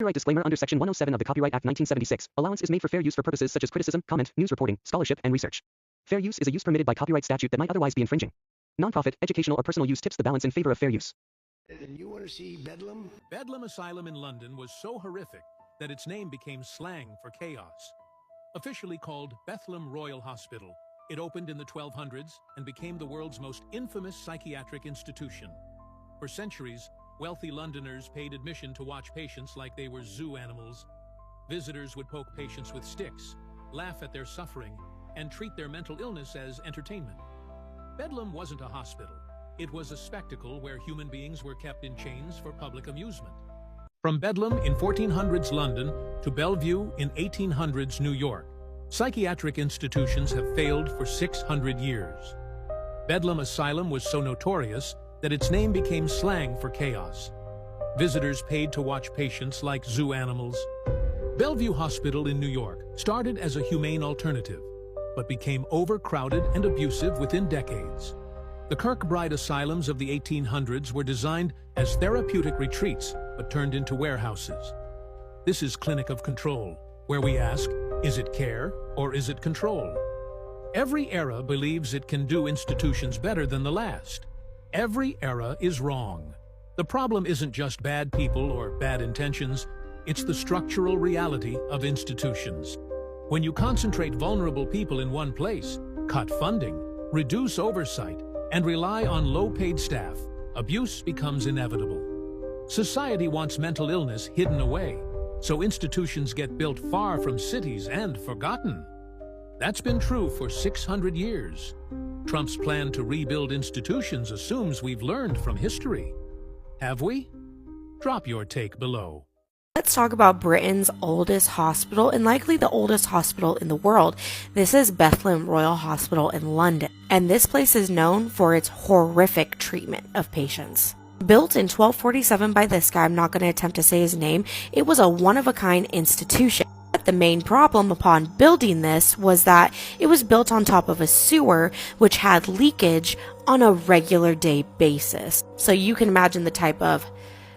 Copyright disclaimer under Section 107 of the Copyright Act 1976. Allowance is made for fair use for purposes such as criticism, comment, news reporting, scholarship, and research. Fair use is a use permitted by copyright statute that might otherwise be infringing. Nonprofit, educational, or personal use tips the balance in favor of fair use. And you want to see Bedlam? Bedlam Asylum in London was so horrific that its name became slang for chaos. Officially called Bethlem Royal Hospital, it opened in the 1200s and became the world's most infamous psychiatric institution. For centuries, wealthy Londoners paid admission to watch patients like they were zoo animals. Visitors would poke patients with sticks, laugh at their suffering, and treat their mental illness as entertainment. Bedlam wasn't a hospital. It was a spectacle where human beings were kept in chains for public amusement. From Bedlam in 1400s London to Bellevue in 1800s New York, psychiatric institutions have failed for 600 years. Bedlam Asylum was so notorious that its name became slang for chaos. Visitors paid to watch patients like zoo animals. Bellevue Hospital in New York started as a humane alternative, but became overcrowded and abusive within decades. The Kirkbride asylums of the 1800s were designed as therapeutic retreats, but turned into warehouses. This is Clinic of Control, where we ask, is it care or is it control? Every era believes it can do institutions better than the last. Every era is wrong. The problem isn't just bad people or bad intentions, it's the structural reality of institutions. When you concentrate vulnerable people in one place, cut funding, reduce oversight, and rely on low-paid staff, abuse becomes inevitable. Society wants mental illness hidden away, so institutions get built far from cities and forgotten. That's been true for 600 years. Trump's plan to rebuild institutions assumes we've learned from history. Have we? Drop your take below. Let's talk about Britain's oldest hospital and likely the oldest hospital in the world. This is Bethlem Royal Hospital in London, and this place is known for its horrific treatment of patients. Built in 1247 by this guy, I'm not going to attempt to say his name, it was a one-of-a-kind institution. But the main problem upon building this was that it was built on top of a sewer which had leakage on a regular day basis. So you can imagine the type of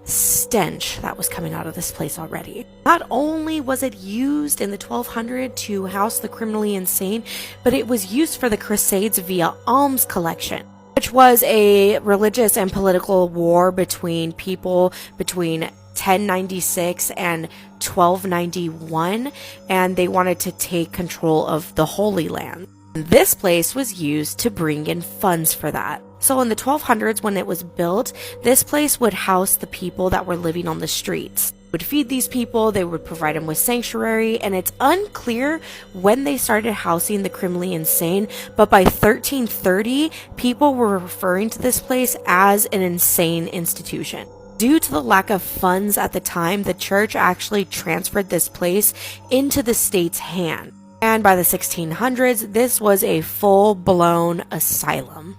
stench that was coming out of this place already. Not only was it used in the 1200s to house the criminally insane, but it was used for the Crusades via alms collection, which was a religious and political war between people between 1096 and 1291, and they wanted to take control of the Holy Land. This place was used to bring in funds for that. So in the 1200s, when it was built, this place would house the people that were living on the streets. They would feed these people, they would provide them with sanctuary, and it's unclear when they started housing the criminally insane, but by 1330, people were referring to this place as an insane institution. Due to the lack of funds at the time, the church actually transferred this place into the state's hand. And by the 1600s, this was a full-blown asylum.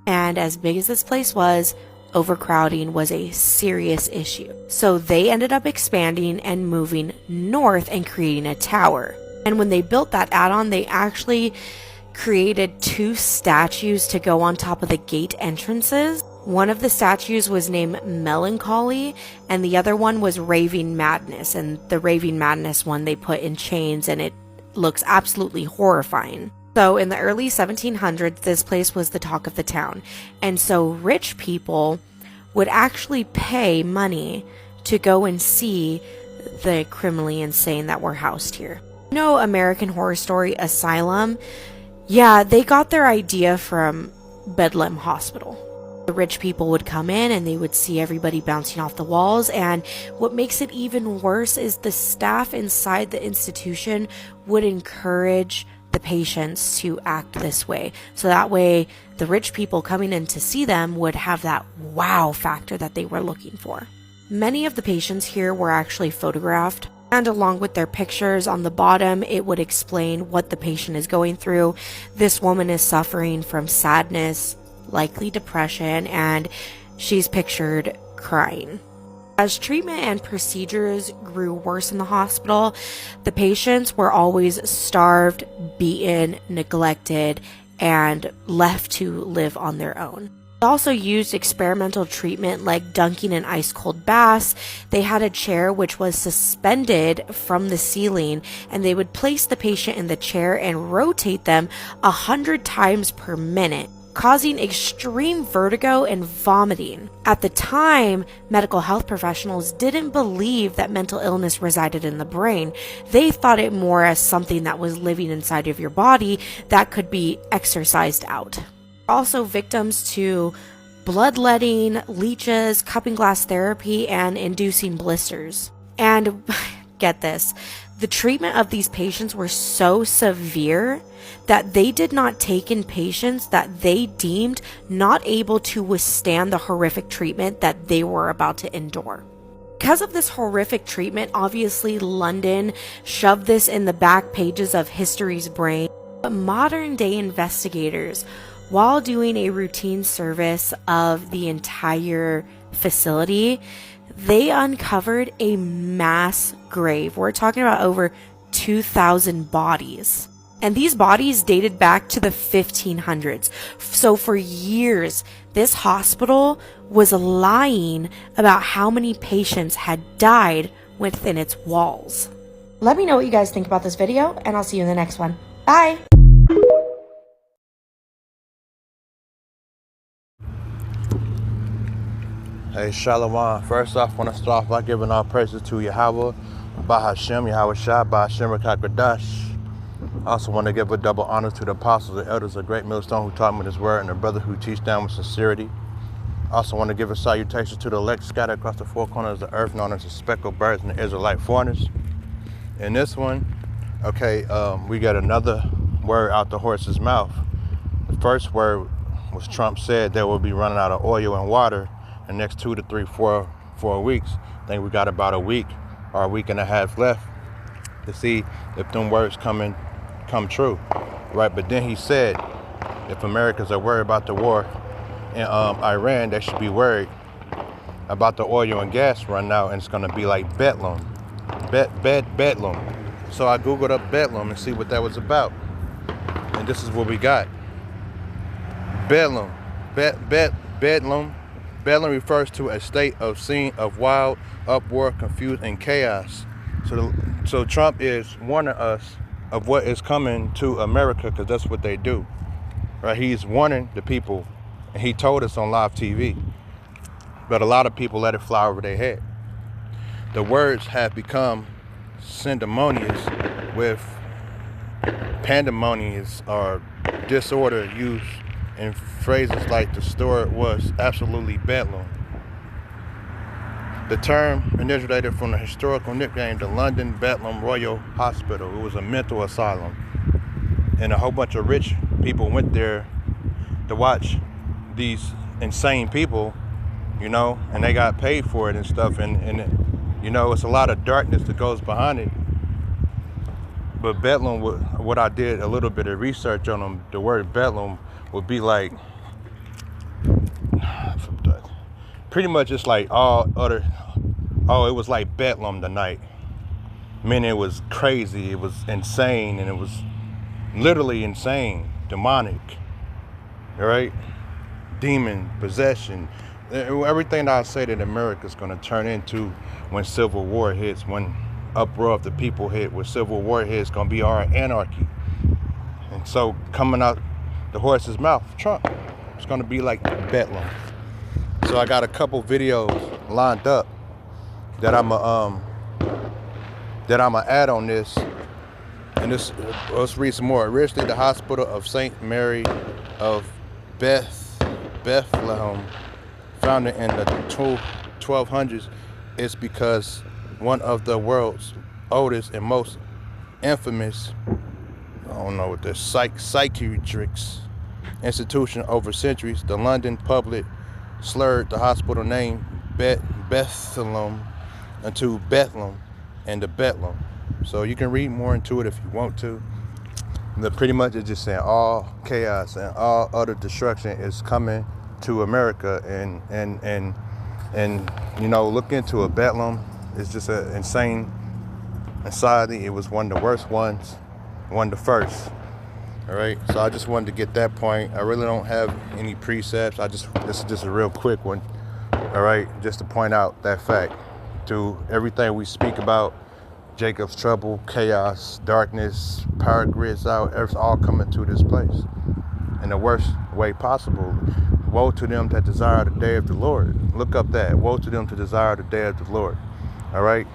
And as big as this place was, overcrowding was a serious issue. So they ended up expanding and moving north and creating a tower. And when they built that add-on, they actually created 2 statues to go on top of the gate entrances. One of the statues was named Melancholy, and the other one was Raving Madness. And the Raving Madness one they put in chains, and it looks absolutely horrifying. So in the early 1700s, this place was the talk of the town. And so rich people would actually pay money to go and see the criminally insane that were housed here. You know, American Horror Story Asylum? Yeah, they got their idea from Bedlam Hospital. The rich people would come in and they would see everybody bouncing off the walls, and what makes it even worse is the staff inside the institution would encourage the patients to act this way. So that way the rich people coming in to see them would have that wow factor that they were looking for. Many of the patients here were actually photographed, and along with their pictures on the bottom, it would explain what the patient is going through. This woman is suffering from sadness, likely depression, and she's pictured crying. As treatment and procedures grew worse in the hospital, the patients were always starved, beaten, neglected, and left to live on their own. They also used experimental treatment like dunking in ice cold baths. They had a chair which was suspended from the ceiling, and they would place the patient in the chair and rotate them 100 times per minute, causing extreme vertigo and vomiting. At the time, medical health professionals didn't believe that mental illness resided in the brain. They thought it more as something that was living inside of your body that could be exercised out. Also victims to bloodletting, leeches, cupping glass therapy, and inducing blisters. And get this, the treatment of these patients were so severe that they did not take in patients that they deemed not able to withstand the horrific treatment that they were about to endure. Because of this horrific treatment, obviously London shoved this in the back pages of history's brain. But modern day investigators, while doing a routine service of the entire facility, they uncovered a mass grave. We're talking about over 2,000 bodies. And these bodies dated back to the 1500s. So for years, this hospital was lying about how many patients had died within its walls. Let me know what you guys think about this video, and I'll see you in the next one. Bye! Hey, Shalom. First off, I want to start off by giving all praises to Yahweh, Bahashem, Yahweh Shah, Bahashem Rakakadash. I also want to give a double honor to the apostles and elders of Great Millstone who taught me this word, and the brother who teach down with sincerity. I also want to give a salutation to the elect scattered across the four corners of the earth, known as the speckled birds and the Israelite foreigners. In this one, we got another word out the horse's mouth. The first word was Trump said they will be running out of oil and water in the next 2 to 3, 4 weeks. I think we got about a week or a week and a half left to see if them words come true, right? But then he said, if Americans are worried about the war in Iran, they should be worried about the oil and gas running out, and it's gonna be like bedlam. Bedlam. So I googled up bedlam and see what that was about, and this is what we got. Bedlam. Bedlam. Bedlam refers to a state of scene of wild, uproar, confusion, and chaos. So Trump is warning us of what is coming to America, because that's what they do, right? He's warning the people, and he told us on live TV, but a lot of people let it fly over their head. The words have become synonymous with pandemonious or disorder used in phrases like the store was absolutely bedlam. The term originated from the historical nickname, the London Bedlam Royal Hospital. It was a mental asylum, and a whole bunch of rich people went there to watch these insane people, and they got paid for it and stuff, and it's a lot of darkness that goes behind it. But bedlam, what I did a little bit of research on them, the word bedlam would be like, pretty much it's like it was like bedlam tonight. Meaning it was crazy, it was insane, and it was literally insane, demonic, all right? Demon, possession, everything that I say that America's gonna turn into when civil war hits, when uproar of the people hit, when civil war hits, gonna be our anarchy. And so coming out the horse's mouth, Trump, it's gonna be like bedlam. So I got a couple videos lined up that I'ma add on this, and let's read some more. Originally, the Hospital of St. Mary of Bethlehem, founded in the 1200s, is because one of the world's oldest and most infamous, psychiatric institution over centuries. The London public slurred the hospital name Bethlehem into Bedlam and the Bedlam. So you can read more into it if you want to. But pretty much it's just saying all chaos and all utter destruction is coming to America, and look into it. Bedlam is just an insane society. It was one of the worst ones, one of the first. All right, so I just wanted to get that point. I really don't have any precepts. This is just a real quick one. All right, just to point out that fact. To everything we speak about, Jacob's trouble, chaos, darkness, power grids out, it's all coming to this place in the worst way possible. Woe to them that desire the day of the Lord. Look up that. Woe to them that desire the day of the Lord. All right,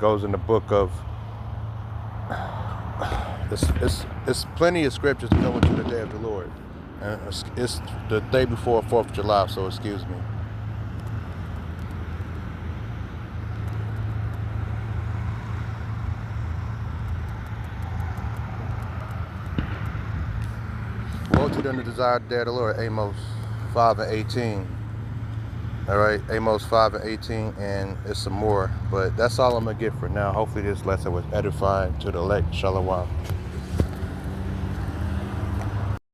goes in the book of. It's plenty of scriptures to go into the day of the Lord. And it's the day before 4th of July, so excuse me. Woe to them that desire the day of the Lord. Amos 5:18. All right, Amos 5:18, and it's some more. But that's all I'm going to get for now. Hopefully this lesson was edifying to the elect. Shalom.